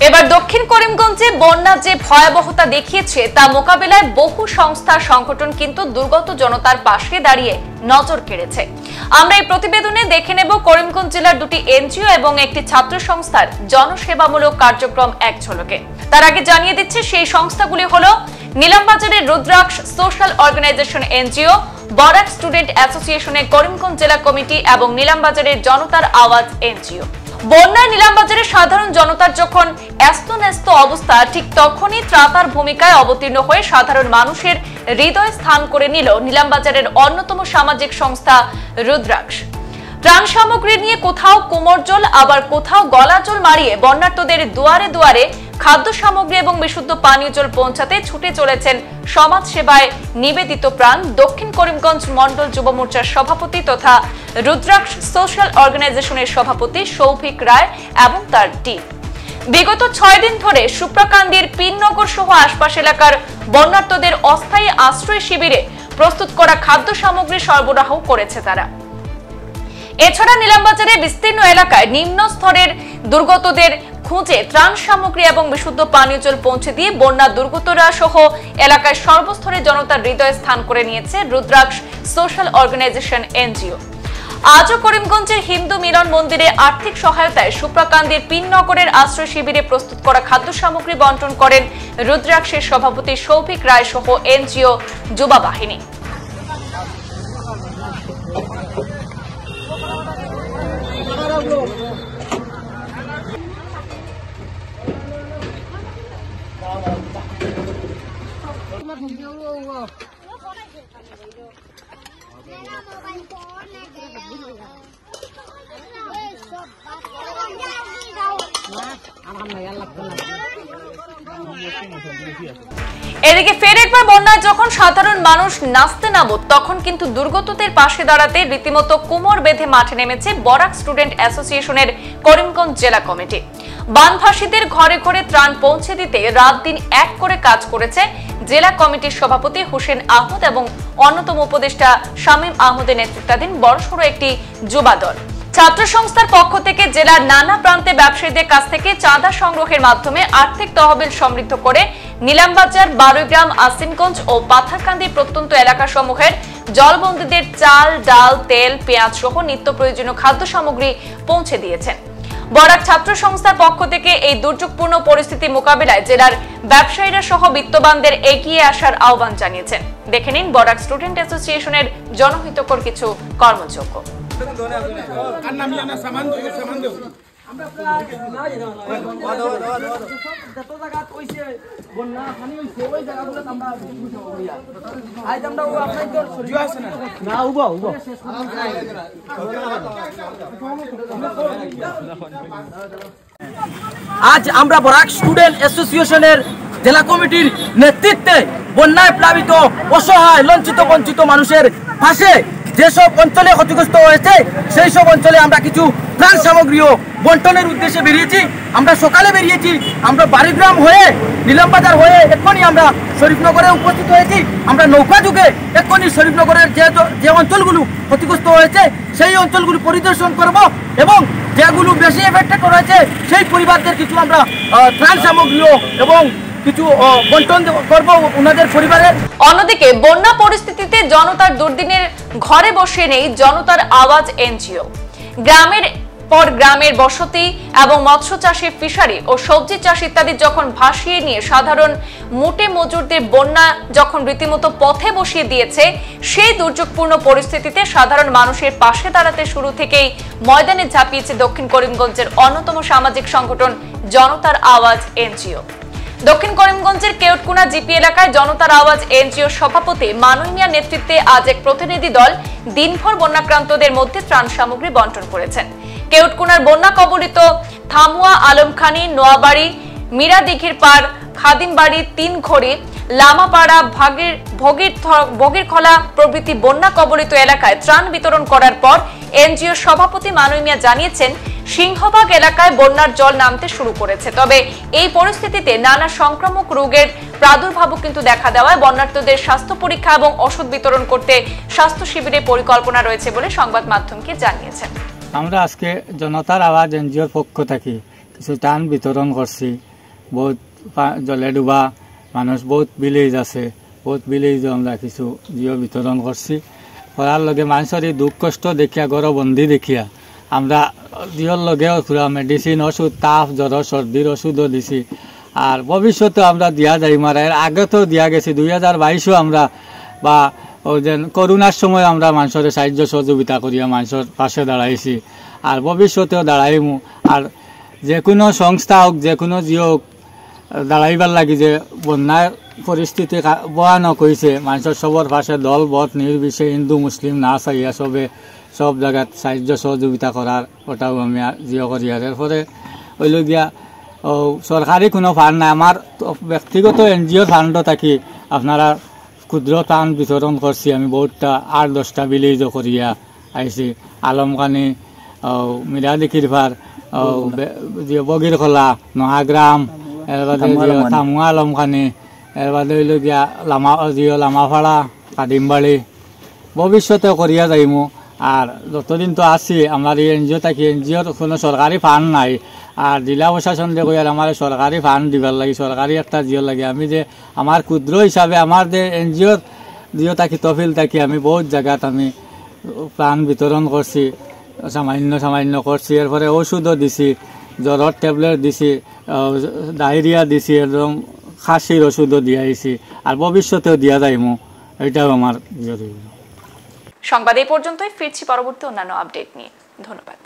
এবার দক্ষিণ করিমগঞ্জে বন্যা যে ভয়াবহতা দেখিয়েছে তা মোকাবিলায় বহু সংস্থা সংগঠন কিন্তু দুর্গত জনতার পাশে দাঁড়িয়ে নজর কেড়েছে। আমরা এই প্রতিবেদনে দেখে নেব করিমগঞ্জ জেলার দুটি এনজিও এবং একটি ছাত্র সংস্থার জনসেবামূলক কার্যক্রম এক ঝলকে। তার আগে জানিয়ে দিচ্ছে সেই সংস্থাগুলি হলো নীলামবাজারের Rudraksha social organization NGO, Barak student অ্যাসোসিয়েশনের করিমগঞ্জ জেলা কমিটি এবং নীলামবাজারের জনতার আওয়াজ এনজিও। বন্যায় নীলামবাজারের সাধারণ জনতার যখন ন্যস্ত অবস্থা, ঠিক তখনই ত্রাতার ভূমিকায় অবতীর্ণ হয়ে সাধারণ মানুষের হৃদয় স্থান করে নিল নীলামবাজারের অন্যতম সামাজিক সংস্থা রুদ্রাক্ষ। ত্রাণ সামগ্রী নিয়ে কোথাও কোমর জল, আবার কোথাও গলা জল মারিয়ে বন্যার্তদের দুয়ারে দুয়ারে খাদ্য সামগ্রী এবং বিশুদ্ধ পানীয় জল পৌঁছাতে ছুটে চলেছেন সমাজ সেবায় নিবেদিত প্রাণ দক্ষিণ করিমগঞ্জ মন্ডল যুব মোর্চার সভাপতি তথা রুদ্রাক্ষ সোশ্যাল অর্গানাইজেশনের সভাপতি সৌভিক রায় এবং তার টিম। বিগত 6 দিন ধরে সুপ্রাকান্দির পিননগর সহ আশপাশ এলাকার বন্যার্তদের অস্থায়ী আশ্রয় শিবিরে প্রস্তুত করা খাদ্য সামগ্রী সরবরাহ করেছে তারা। এছাড়া নীলামবাজারের বিস্তীর্ণ এলাকায় নিম্ন স্তরের দুর্গতদের খুঁজে ত্রাণ সামগ্রী এবং বিশুদ্ধ পানীয় জল পৌঁছে দিয়ে বন্যা দুর্গতরা সহ এলাকায় সর্বস্তরের জনতার হৃদয়ে স্থান করে নিয়েছে রুদ্রাক্ষ সোশ্যাল অর্গানাইজেশন এনজিও। আজও করিমগঞ্জের হিন্দু মিলন মন্দিরে আর্থিক সহায়তায় সুপ্রাকান্দির পিননগরের আশ্রয় শিবিরে প্রস্তুত করা খাদ্য সামগ্রী বন্টন করেন রুদ্রাক্ষের সভাপতি সৌভিক রায় সহ এনজিও যুবা বাহিনী। এদিকে ফের একবার বন্যায় যখন সাধারণ মানুষ নাচতে নামত, তখন কিন্তু দুর্গতদের পাশে দাঁড়াতে রীতিমতো কোমর বেঁধে মাঠে নেমেছে বরাক স্টুডেন্ট অ্যাসোসিয়েশনের করিমগঞ্জ জেলা কমিটি। বানভাসীদের ঘরে ঘরে ত্রাণ পৌঁছে দিতে রাত দিন এক করে কাজ করেছে জেলা কমিটির সভাপতি হোসেন আহমদ এবং অন্যতম উপদেষ্টা শামীম আহমদের নেতৃত্বাধীন বড়সড় একটি যুবা দল। ছাত্র সংস্থার পক্ষ থেকে জেলার নানা প্রান্তে ব্যবসায়ীদের কাছ থেকে চাঁদা সংগ্রহের মাধ্যমে আর্থিক তহবিল সমৃদ্ধ করে নীলামবাজার, বারুইগ্রাম, আসিমগঞ্জ ও পাথারকান্দি প্রত্যন্ত এলাকাসমূহের জলবন্দীদের চাল, ডাল, তেল, পেঁয়াজ সহ নিত্য প্রয়োজনীয় খাদ্য সামগ্রী পৌঁছে দিয়েছেন। বরাক ছাত্র সংস্থার পক্ষ থেকে এই দুর্যোগপূর্ণ পরিস্থিতি মোকাবিলায় জেলার ব্যবসায়ীরা সহ বিত্তবানদের এগিয়ে আসার আহ্বান জানিয়েছেন। দেখে নিন বরাক স্টুডেন্ট অ্যাসোসিয়েশনের জনহিতকর কিছু কর্মযোগ্য। আজ আমরা বরাক স্টুডেন্ট অ্যাসোসিয়েশনের জেলা কমিটির নেতৃত্বে বন্যায় প্লাবিত অসহায় লঞ্চিত বঞ্চিত মানুষের পাশে যেসব অঞ্চলে ক্ষতিগ্রস্ত হয়েছে সেই সব অঞ্চলে আমরা কিছু ত্রাণ সামগ্রীও বন্টনের উদ্দেশ্যে বেরিয়েছি। আমরা সকালে বেরিয়েছি, আমরা বারুইগ্রাম হয়ে নীলামবাজার হয়ে এক্ষুনি আমরা শরীফনগরে উপস্থিত হয়েছি। আমরা নৌকা যুগে এক্ষুনি শরীফনগরের যে অঞ্চলগুলো ক্ষতিগ্রস্ত হয়েছে সেই অঞ্চলগুলো পরিদর্শন করব এবং যেগুলো বেশি এফেক্টেড রয়েছে সেই পরিবারদের কিছু আমরা ত্রাণ সামগ্রীও এবং কিছু বন্টন করব ওনাদের পরিবারের। অন্যদিকে বন্যা পরিস্থিতিতে জনতার দুর্দিনের ঘরে বসে নেই জনতার আওয়াজ এনজিও। গ্রামের পর গ্রামের বসতি এবং মৎস্য চাষী, ফিশারি ও সবজি চাষ ইত্যাদি যখন ভাসিয়ে নিয়ে সাধারণ মোটে মজুরদের বন্যা যখন রীতিমতো পথে বসিয়ে দিয়েছে, সেই দুর্যোগপূর্ণ পরিস্থিতিতে সাধারণ মানুষের পাশে দাঁড়াতে শুরু থেকেই ময়দানে ঝাঁপিয়েছে দক্ষিণ করিমগঞ্জের অন্যতম সামাজিক সংগঠন জনতার আওয়াজ এনজিও। দক্ষিণ করিমগঞ্জের কেওটকুনা জিপি এলাকায় জনতার আওয়াজ এনজিও সভাপতি মানুই মিয়ার নেতৃত্বে আজ এক প্রতিনিধি দল দিনভর বন্যাক্রান্তদের মধ্যে ত্রাণ সামগ্রী বন্টন করেছেন। কেওটকুনার বন্যা কবলিত থামুয়া, আলমখানি, নোয়াবাড়ি, মিরাদিঘির পাড়, খাদিমবাড়ি, তিনঘড়ি, লামাপাড়া, ভগিরখলা প্রভৃতি বন্যা কবলিত এলাকায় ত্রাণ বিতরণ করার পর এনজিও সভাপতি মানুই মিয়া জানিয়েছেন, সিংহভাগ এলাকায় বন্যার জল নামতে শুরু করেছে। তবে এই পরিস্থিতিতে নানা সংক্রামক রোগের প্রাদুর্ভাবও কিন্তু দেখা দেওয়ায় বন্যার্তদের স্বাস্থ্য পরীক্ষা এবং ওষুধ বিতরণ করতে স্বাস্থ্য শিবিরের পরিকল্পনা রয়েছে বলে সংবাদ মাধ্যমকে জানিয়েছেন। আমরা আজকে জনতার আওয়াজ এনজিওর পক্ষ থেকে কিছু ত্রাণ বিতরণ করছি। বহুত জলে ডুবা মানুষ বহুত ভিলেজ আছে, বহুত ভিলেজ আমরা কিছু জিও বিতরণ করছি। করার লগে মানুষের এই দুঃখ কষ্ট দেখিয়া গড়বন্দি দেখিয়া আমরা জিওর লগেও পুরা মেডিসিন ওষুধ তাপ জ্বর সর্দির ওষুধও দিছি। আর ভবিষ্যতে আমরা দিয়া যাই মারা, এর আগে তো দিয়া গেছি 2022-ও আমরা বা ও যে করোনার সময় আমরা মানুষের সাহায্য সহযোগিতা করিয়া মানুষের পাশে দাঁড়াইছি, আর ভবিষ্যতেও দাঁড়াইমু। আর যে কোনো সংস্থা হোক যে কোনো জিও হোক দাঁড়াইবার লাগি যে বন্যার পরিস্থিতি ভয়ানক হয়েছে, মানুষের সবর পাশে দল বট নির্বিশেষে হিন্দু মুসলিম না চাইয়া সব জায়গাত সাহায্য সহযোগিতা করার ওটাও আমি জিও করি। আর এরপরে ওইল গিয়া সরকারি কোনো ফান্ড নাই, আমার ব্যক্তিগত এনজিওর ফান্ডও থাকি আপনারা ক্ষুদ্র ত্রাণ বিতরণ করছি। আমি বহুতটা 8-10টা ভিলেজও করিয়া আইছি, আলমকানি, মিরাদিকিরভার, বগিরখোলা, নহাগ্রাম, এর বাদে তামুয়া আলমকানি, এর বাদে হইল গিয়া লামাফাড়া, কাদিমবাড়ি। ভবিষ্যতে করিয়া যাইমু। আর যতদিন তো আছি আমার এই এনজিও থাকি, এনজিওর কোনো সরকারি ফান্ড নাই। আর জেলা প্রশাসন দিয়ে কইয়ার আমার সরকারি ফান্ড দিবার লাগে, সরকারি একটা জিও লাগে। আমি যে আমার ক্ষুদ্র হিসাবে আমার যে এনজিওর জিও থাকি তহবিল থাকি আমি বহুত জায়গাত আমি প্রাণ বিতরণ করছি, সামান্য করছি। এরপরে ওষুধও দিছি, জ্বরের ট্যাবলেট দিছি, ডায়রিয়া দিছি, একদম খাসির ওষুধও দিয়াইছি। আর ভবিষ্যতেও দিয়া যাইমু, এটাও আমার জরুরি। সংবাদ এই পর্যন্তই, ফিরছি পরবর্তী অন্যান্য আপডেট নিয়ে। ধন্যবাদ।